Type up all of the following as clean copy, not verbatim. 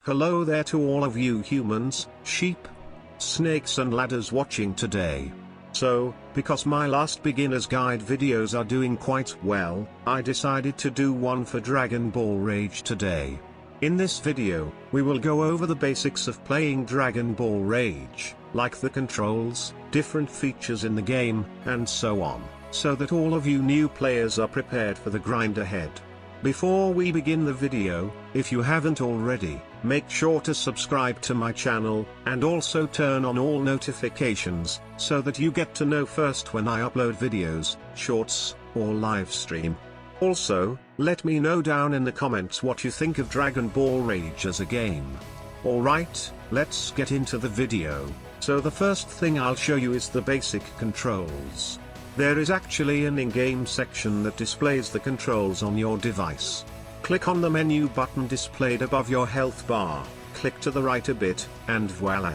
Hello there to all of you humans, sheep, snakes and ladders watching today. So, because my last beginner's guide videos are doing quite well, I decided to do one for Dragon Ball Rage today. In this video, we will go over the basics of playing Dragon Ball Rage, like the controls, different features in the game, and so on, so that all of you new players are prepared for the grind ahead. Before we begin the video, if you haven't already, make sure to subscribe to my channel, and also turn on all notifications, so that you get to know first when I upload videos, shorts, or live stream. Also, let me know down in the comments what you think of Dragon Ball Rage as a game. Alright, let's get into the video. So the first thing I'll show you is the basic controls. There is actually an in-game section that displays the controls on your device. Click on the menu button displayed above your health bar, click to the right a bit, and voila!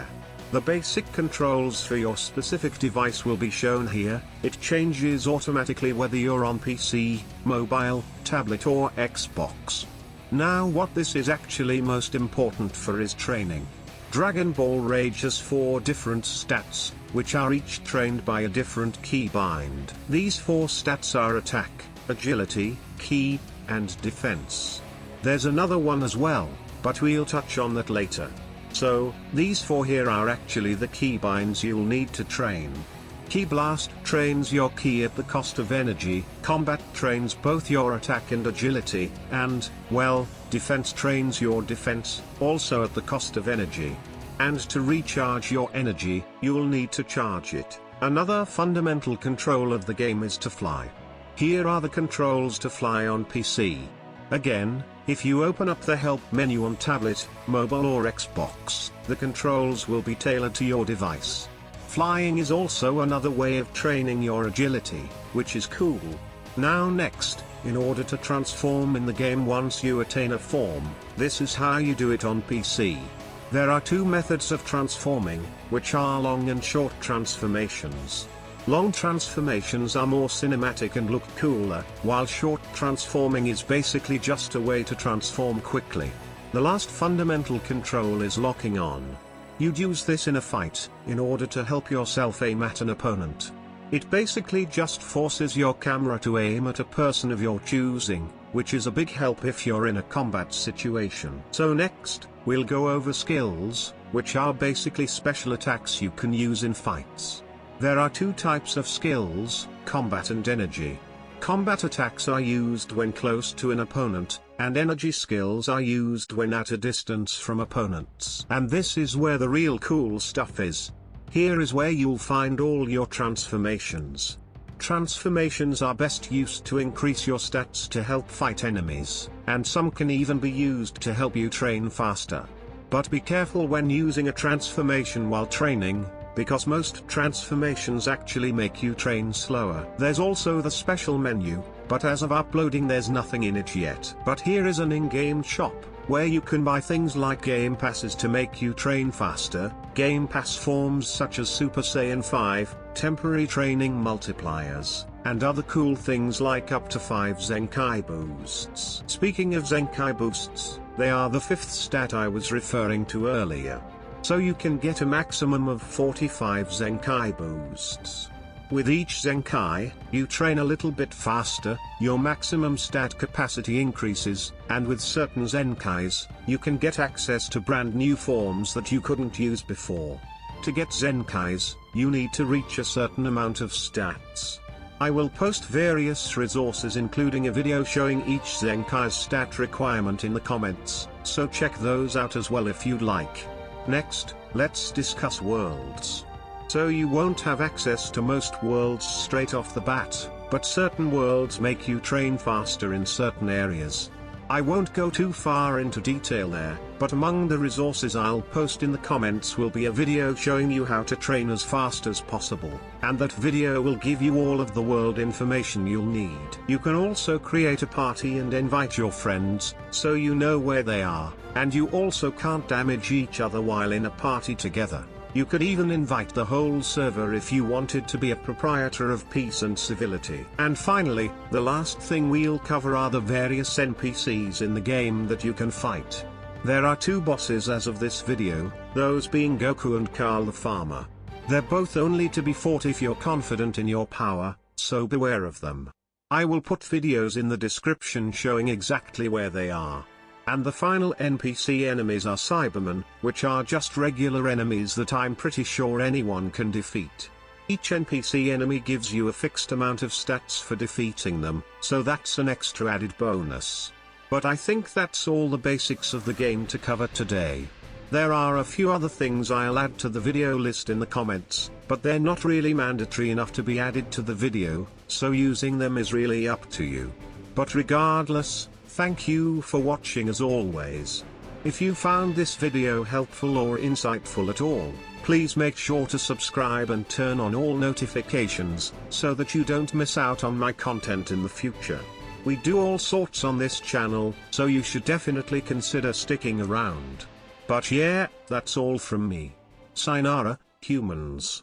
The basic controls for your specific device will be shown here. It changes automatically whether you're on PC, mobile, tablet or Xbox. Now what this is actually most important for is training. Dragon Ball Rage has 4 different stats, which are each trained by a different keybind. These 4 stats are attack, agility, ki, and defense. There's another one as well, but we'll touch on that later. So, these 4 here are actually the keybinds you'll need to train. Ki Blast trains your ki at the cost of energy, Combat trains both your attack and agility, and, well, Defense trains your defense, also at the cost of energy. And to recharge your energy, you'll need to charge it. Another fundamental control of the game is to fly. Here are the controls to fly on PC. Again, if you open up the help menu on tablet, mobile or Xbox, the controls will be tailored to your device. Flying is also another way of training your agility, which is cool. Now next, in order to transform in the game once you attain a form, this is how you do it on PC. There are 2 methods of transforming, which are long and short transformations. Long transformations are more cinematic and look cooler, while short transforming is basically just a way to transform quickly. The last fundamental control is locking on. You'd use this in a fight, in order to help yourself aim at an opponent. It basically just forces your camera to aim at a person of your choosing, which is a big help if you're in a combat situation. So next, we'll go over skills, which are basically special attacks you can use in fights. There are 2 types of skills, combat and energy. Combat attacks are used when close to an opponent, and energy skills are used when at a distance from opponents. And this is where the real cool stuff is. Here is where you'll find all your transformations. Transformations are best used to increase your stats to help fight enemies, and some can even be used to help you train faster. But be careful when using a transformation while training, because most transformations actually make you train slower. There's also the special menu, but as of uploading there's nothing in it yet. But here is an in-game shop, where you can buy things like game passes to make you train faster, game pass forms such as Super Saiyan 5, temporary training multipliers, and other cool things like up to 5 Zenkai boosts. Speaking of Zenkai boosts, they are the 5th stat I was referring to earlier. So you can get a maximum of 45 Zenkai boosts. With each Zenkai, you train a little bit faster, your maximum stat capacity increases, and with certain Zenkais, you can get access to brand new forms that you couldn't use before. To get Zenkais, you need to reach a certain amount of stats. I will post various resources including a video showing each Zenkai's stat requirement in the comments, so check those out as well if you'd like. Next, let's discuss worlds. So you won't have access to most worlds straight off the bat, but certain worlds make you train faster in certain areas. I won't go too far into detail there, but among the resources I'll post in the comments will be a video showing you how to train as fast as possible, and that video will give you all of the world information you'll need. You can also create a party and invite your friends, so you know where they are, and you also can't damage each other while in a party together. You could even invite the whole server if you wanted to be a proprietor of peace and civility. And finally, the last thing we'll cover are the various NPCs in the game that you can fight. There are two bosses as of this video, those being Goku and Carl the Farmer. They're both only to be fought if you're confident in your power, so beware of them. I will put videos in the description showing exactly where they are. And the final NPC enemies are Cybermen, which are just regular enemies that I'm pretty sure anyone can defeat. Each NPC enemy gives you a fixed amount of stats for defeating them, so that's an extra added bonus. But I think that's all the basics of the game to cover today. There are a few other things I'll add to the video list in the comments, but they're not really mandatory enough to be added to the video, so using them is really up to you. But regardless, thank you for watching as always. If you found this video helpful or insightful at all, please make sure to subscribe and turn on all notifications, so that you don't miss out on my content in the future. We do all sorts on this channel, so you should definitely consider sticking around. But yeah, that's all from me. Sayonara, humans.